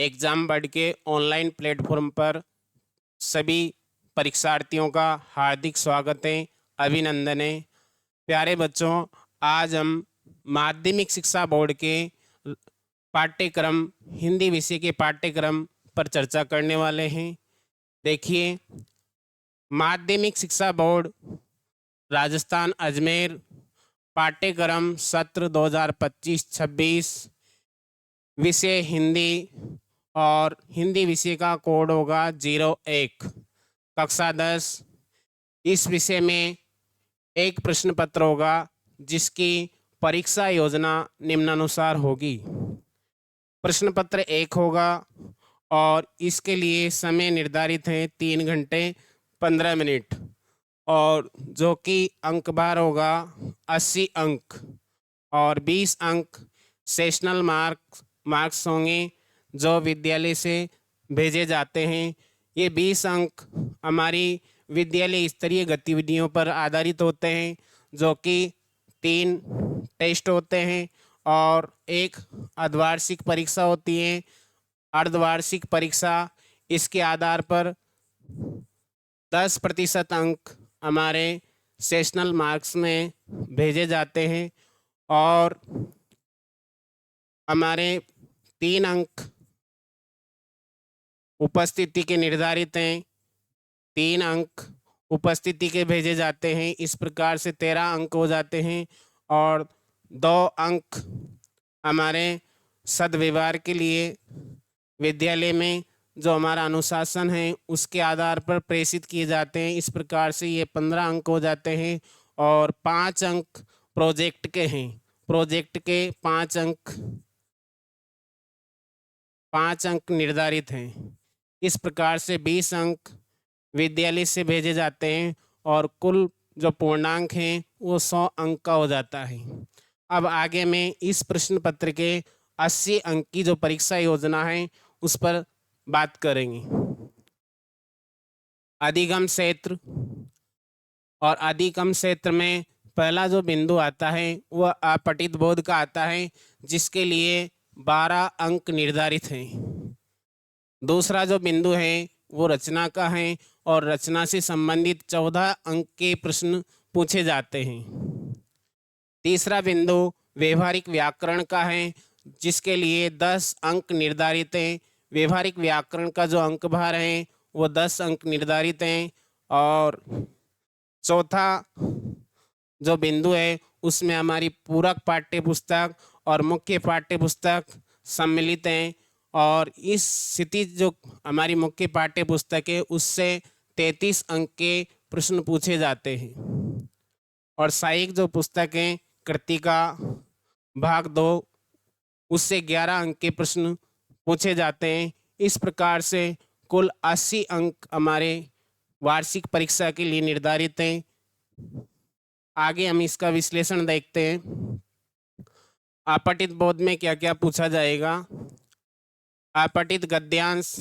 Exam बढ़ के online platform पर सभी परीक्षार्थियों का हार्दिक स्वागत है, अभिनंदन है। प्यारे बच्चों, आज हम माध्यमिक शिक्षा बोर्ड के पाठ्यक्रम हिंदी विषय के पाठ्यक्रम पर चर्चा करने वाले हैं। देखिए, माध्यमिक शिक्षा बोर्ड राजस्थान अजमेर पाठ्यक्रम सत्र 2025-26 विषय हिंदी और हिंदी विषय का कोड होगा 01 कक्षा 10। इस विषय में एक प्रश्न पत्र होगा जिसकी परीक्षा योजना निम्नानुसार होगी। प्रश्न पत्र 1 होगा और इसके लिए समय निर्धारित है 3 घंटे 15 मिनट और जो कि अंक भार होगा 80 अंक और 20 अंक सेशनल मार्क्स होंगे जो विद्यालय से भेजे जाते हैं। ये 20 अंक हमारी विद्यालय स्तरीय गतिविधियों पर आधारित होते हैं जो कि 3 टेस्ट होते हैं और एक अर्धवार्षिक परीक्षा होती है। अर्धवार्षिक परीक्षा इसके आधार पर 10% अंक हमारे सेशनल मार्क्स में भेजे जाते हैं और हमारे 3 अंक उपस्थिति के निर्धारित हैं। 3 अंक उपस्थिति के भेजे जाते हैं। इस प्रकार से 13 अंक हो जाते हैं और 2 अंक हमारे सदव्यवहार के लिए विद्यालय में जो हमारा अनुशासन है उसके आधार पर प्रेषित किए जाते हैं। इस प्रकार से ये 15 अंक हो जाते हैं और 5 अंक प्रोजेक्ट के हैं। प्रोजेक्ट के 5 अंक निर्धारित हैं। इस प्रकार से 20 अंक विद्यालय से भेजे जाते हैं और कुल जो पूर्णांक हैं वो 100 अंक का हो जाता है। अब आगे में इस प्रश्न पत्र के 80 अंक की जो परीक्षा योजना है उस पर बात करेंगे। अधिगम क्षेत्र और अधिगम क्षेत्र में पहला जो बिंदु आता है वह अपठित बोध का आता है जिसके लिए 12 अंक निर्धारित हैं। दूसरा जो बिंदु है वो रचना का है और रचना से संबंधित 14 अंक के प्रश्न पूछे जाते हैं। तीसरा बिंदु व्यवहारिक व्याकरण का है जिसके लिए 10 अंक निर्धारित हैं। व्यवहारिक व्याकरण का जो अंक भार है वो 10 अंक निर्धारित हैं और चौथा जो बिंदु है उसमें हमारी पूरक पाठ्य पुस्तक और मुख्य पाठ्य पुस्तक सम्मिलित हैं और इस स्थिति जो हमारी मुख्य पाठ्य पुस्तक है उससे 33 अंक के प्रश्न पूछे जाते हैं और सहायक जो पुस्तक है कृतिका भाग 2 उससे 11 अंक के प्रश्न पूछे जाते हैं। इस प्रकार से कुल 80 अंक हमारे वार्षिक परीक्षा के लिए निर्धारित हैं। आगे हम इसका विश्लेषण देखते हैं। अपठित बोध में क्या क्या पूछा जाएगा। अपठित गद्यांश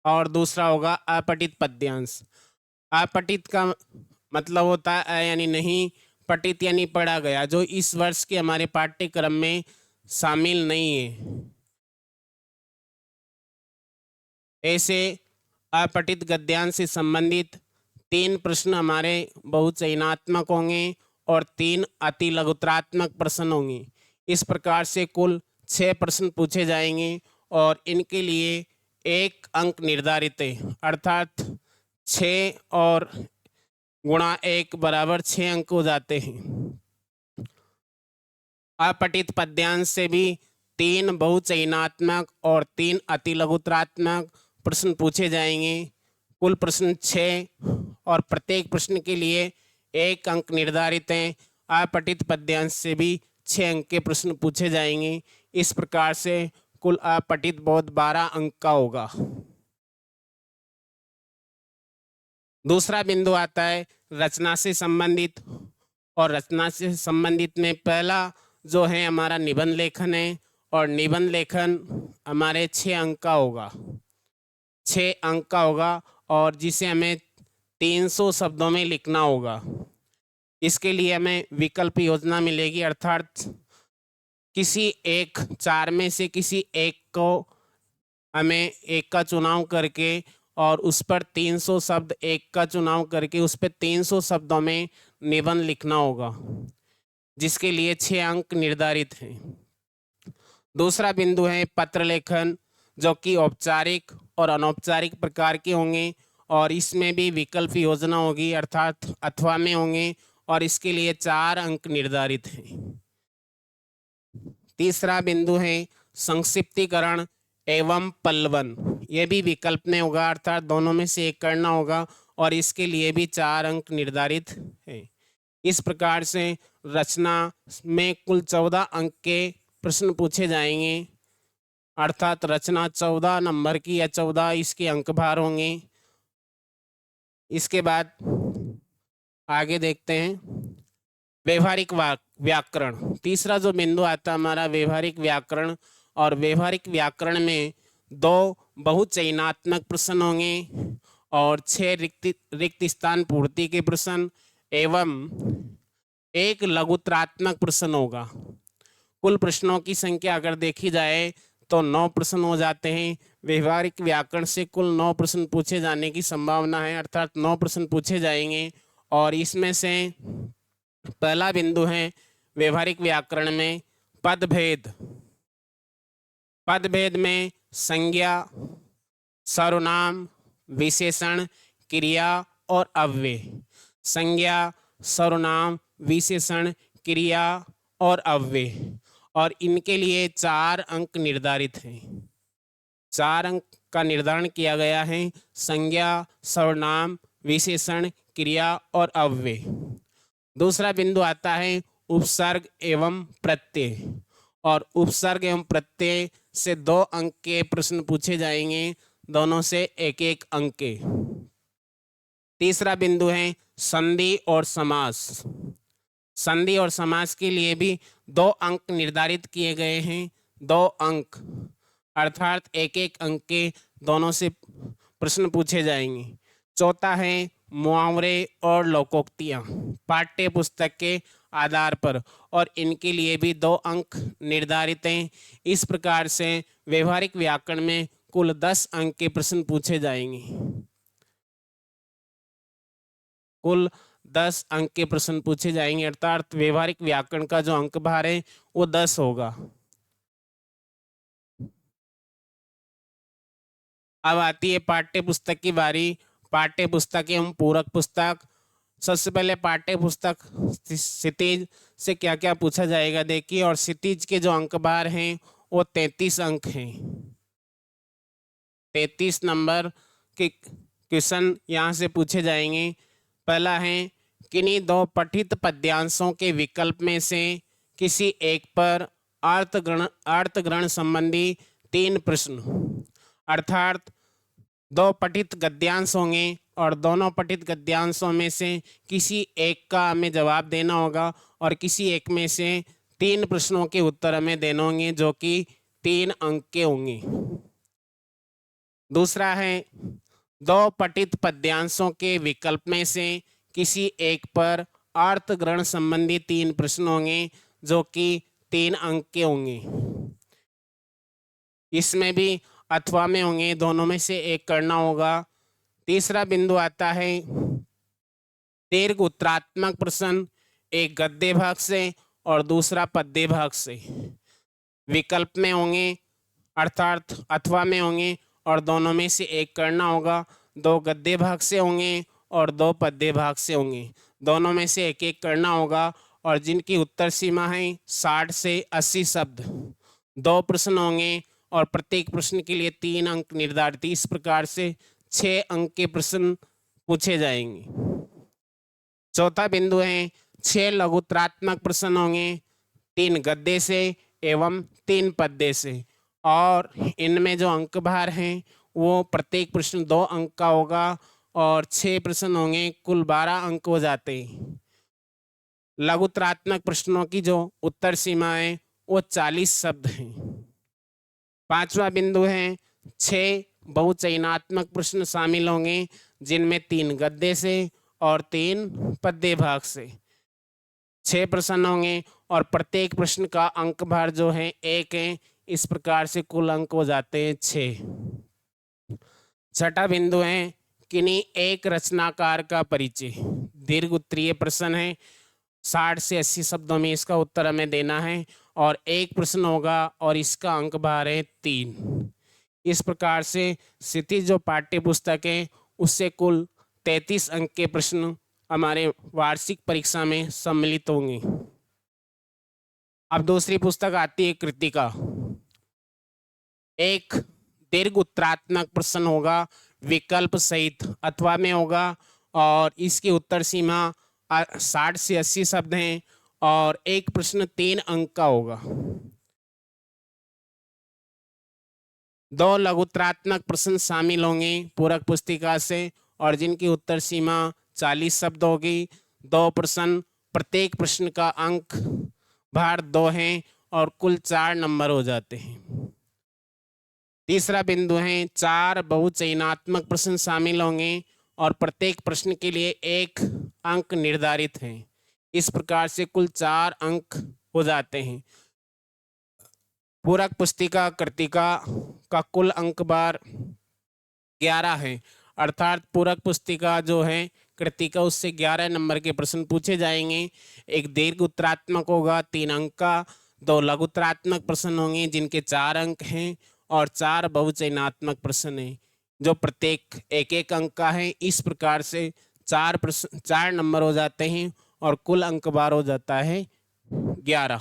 और दूसरा होगा अपठित पद्यांश। अपठित का मतलब होता है यानी नहीं, पठित यानी पढ़ा गया, जो इस वर्ष के हमारे पाठ्यक्रम में शामिल नहीं है। ऐसे अपठित गद्यांश से संबंधित 3 प्रश्न हमारे बहुचयनात्मक होंगे और 3 अति लघुत्रात्मक प्रश्न होंगे। इस प्रकार से कुल 6 प्रश्न पूछे जाएंगे और इनके लिए 1 अंक निर्धारित है, अर्थात 6 और गुणा 1 बराबर 6 अंक हो जाते हैं। अपठित पद्यांश से भी 3 बहुचयनात्मक और 3 अति लघुत्रात्मक प्रश्न पूछे जाएंगे। कुल प्रश्न 6 और प्रत्येक प्रश्न के लिए 1 अंक निर्धारित हैं। अपठित पद्यांश से भी 6 अंक के प्रश्न पूछे जाएंगे। इस प्रकार से कुल अपठित बोध 12 अंक का होगा। दूसरा बिंदु आता है रचना से संबंधित और रचना से संबंधित में पहला जो है हमारा निबंध लेखन है और निबंध लेखन हमारे 6 अंक का होगा। 6 अंक का होगा और जिसे हमें 300 शब्दों में लिखना होगा। इसके लिए हमें विकल्प योजना मिलेगी, अर्थात किसी एक 4 में से किसी एक को हमें एक का चुनाव करके और उस पर 300 शब्द, एक का चुनाव करके उस पर 300 शब्दों में निबंध लिखना होगा, जिसके लिए 6 अंक निर्धारित हैं। दूसरा बिंदु है पत्र लेखन, जो कि औपचारिक और अनौपचारिक प्रकार के होंगे और इसमें भी विकल्प योजना होगी, अर्थात अथवा में होंगे और इसके लिए 4 अंक निर्धारित हैं। तीसरा बिंदु है संक्षिप्तीकरण एवं पल्लवन, यह भी विकल्प में होगा, अर्थात दोनों में से एक करना होगा और इसके लिए भी 4 अंक निर्धारित है। इस प्रकार से रचना में कुल 14 अंक के प्रश्न पूछे जाएंगे, अर्थात रचना 14 नंबर की या 14 इसके अंक भार होंगे। इसके बाद आगे देखते हैं व्यवहारिक व्याकरण। तीसरा जो बिंदु आता है हमारा व्यवहारिक व्याकरण, और व्यवहारिक व्याकरण में 2 बहुचयनात्मक प्रश्न होंगे और 6 रिक्त स्थान पूर्ति के प्रश्न एवं 1 लघुत्रात्मक प्रश्न होगा। कुल प्रश्नों की संख्या अगर देखी जाए तो 9 प्रश्न हो जाते हैं। व्यवहारिक व्याकरण से कुल 9 प्रश्न पूछे जाने की संभावना है, अर्थात 9 प्रश्न पूछे जाएंगे। और इसमें से पहला बिंदु है व्यवहारिक व्याकरण में पदभेद। पदभेद में संज्ञा, सर्वनाम, विशेषण, क्रिया और अव्यय। संज्ञा, सर्वनाम, विशेषण, क्रिया और अव्यय, और इनके लिए 4 अंक निर्धारित हैं। 4 अंक का निर्धारण किया गया है, संज्ञा, सर्वनाम, विशेषण, क्रिया और अव्यय। दूसरा बिंदु आता है उपसर्ग एवं प्रत्यय, और उपसर्ग एवं प्रत्यय से 2 अंक के प्रश्न पूछे जाएंगे, दोनों से 1-1 अंक के। तीसरा बिंदु है संधि और समास। संधि और समास के लिए भी 2 अंक निर्धारित किए गए हैं, 2 अंक, अर्थात 1-1 अंक के दोनों से प्रश्न पूछे जाएंगे। चौथा है मुहावरे और लोकोक्तियाँ पाठ्य पुस्तक के आधार पर, और इनके लिए भी 2 अंक निर्धारित हैं। इस प्रकार से व्यवहारिक व्याकरण में कुल 10 अंक के प्रश्न पूछे जाएंगे। कुल 10 अंक के प्रश्न पूछे जाएंगे, अर्थात व्यवहारिक व्याकरण का जो अंक भार है वो 10 होगा। अब आती है पाठ्य पुस्तक की बारी। पाठ्य पुस्तक एवं पूरक पुस्तक। सबसे पहले पाठ्य पुस्तक क्षितिज से क्या क्या पूछा जाएगा देखिए, और क्षितिज के जो अंक भार हैं वो 33 अंक हैं। 33 नंबर के क्वेश्चन यहाँ से पूछे जाएंगे। पहला है किन्हीं 2 पठित पद्यांशों के विकल्प में से किसी एक पर अर्थग्रहण संबंधी 3 प्रश्न, अर्थात 2 पठित गद्यांश होंगे और दोनों पठित गद्यांशों में से किसी एक का हमें जवाब देना होगा और किसी एक में से 3 प्रश्नों के उत्तर हमें देने होंगे, जो कि 3 अंक के होंगे। दूसरा है 2 पठित पद्यांशों के विकल्प में से किसी एक पर अर्थग्रहण संबंधी 3 प्रश्न होंगे, जो कि 3 अंक के होंगे। इसमें भी अथवा में होंगे, दोनों में से एक करना होगा। तीसरा बिंदु आता है दीर्घ उत्तरात्मक प्रश्न, एक गद्य भाग से और दूसरा पद्य भाग से। विकल्प में होंगे, अर्थात अथवा में होंगे, और दोनों में से एक करना होगा। 2 गद्य भाग से होंगे और 2 पद्य भाग से होंगे, दोनों में से 1-1 करना होगा, और जिनकी उत्तर सीमा है 60 से 80 शब्द। 2 प्रश्न होंगे और प्रत्येक प्रश्न के लिए 3 अंक निर्धारित। इस प्रकार से 6 अंक के प्रश्न पूछे जाएंगे। चौथा बिंदु है 6 लघुत्रात्मक प्रश्न होंगे, 3 गद्य से एवं 3 पद्य से, और इनमें जो अंक भार हैं वो प्रत्येक प्रश्न 2 अंक का होगा और 6 प्रश्न होंगे, कुल 12 अंक हो जाते हैं। लघुत्रात्मक प्रश्नों की जो उत्तर सीमा है वो 40 शब्द हैं। पांचवा बिंदु है 6 बहुचयनात्मक प्रश्न शामिल होंगे, जिनमें 3 गद्य से और 3 पद्य भाग से। 6 प्रश्न होंगे और प्रत्येक प्रश्न का अंक भार जो है 1 है। इस प्रकार से कुल अंक हो जाते हैं 6। छठा बिंदु है किन्हीं एक रचनाकार का परिचय। दीर्घ उत्तरीय प्रश्न है, 60 से 80 शब्दों में इसका उत्तर हमें देना है और एक प्रश्न होगा और इसका अंक भार है 3। इस प्रकार से क्षितिज जो पाठ्य पुस्तक है उससे कुल 33 अंक के प्रश्न हमारे वार्षिक परीक्षा में सम्मिलित होंगे। अब दूसरी पुस्तक आती है कृतिका। एक दीर्घ उत्तरात्मक प्रश्न होगा, विकल्प सहित अथवा में होगा और इसकी उत्तर सीमा 60 से 80 शब्द हैं और एक प्रश्न 3 अंक का होगा। 2 लघुत्तरात्मक प्रश्न शामिल होंगे पूरक पुस्तिका से और जिनकी उत्तर सीमा 40 शब्द होगी। 2 प्रश्न, प्रत्येक प्रश्न का अंक भार 2 हैं और कुल 4 नंबर हो जाते हैं। तीसरा बिंदु है 4 बहुचयनात्मक प्रश्न शामिल होंगे और प्रत्येक प्रश्न के लिए 1 अंक निर्धारित है। इस प्रकार से कुल 4 अंक हो जाते हैं। पूरक पुस्तिका कृतिका का कुल अंक भार 11 है, अर्थात पूरक पुस्तिका जो है कृतिका उससे 11 नंबर के प्रश्न पूछे जाएंगे। एक दीर्घ उत्तरात्मक होगा 3 अंक का, 2 लघुत्तरात्मक प्रश्न होंगे जिनके 4 अंक हैं और 4 बहुचयनात्मक प्रश्न हैं जो प्रत्येक 1-1 अंक का है। इस प्रकार से 4 नंबर हो जाते हैं और कुल अंक भार हो जाता है 11।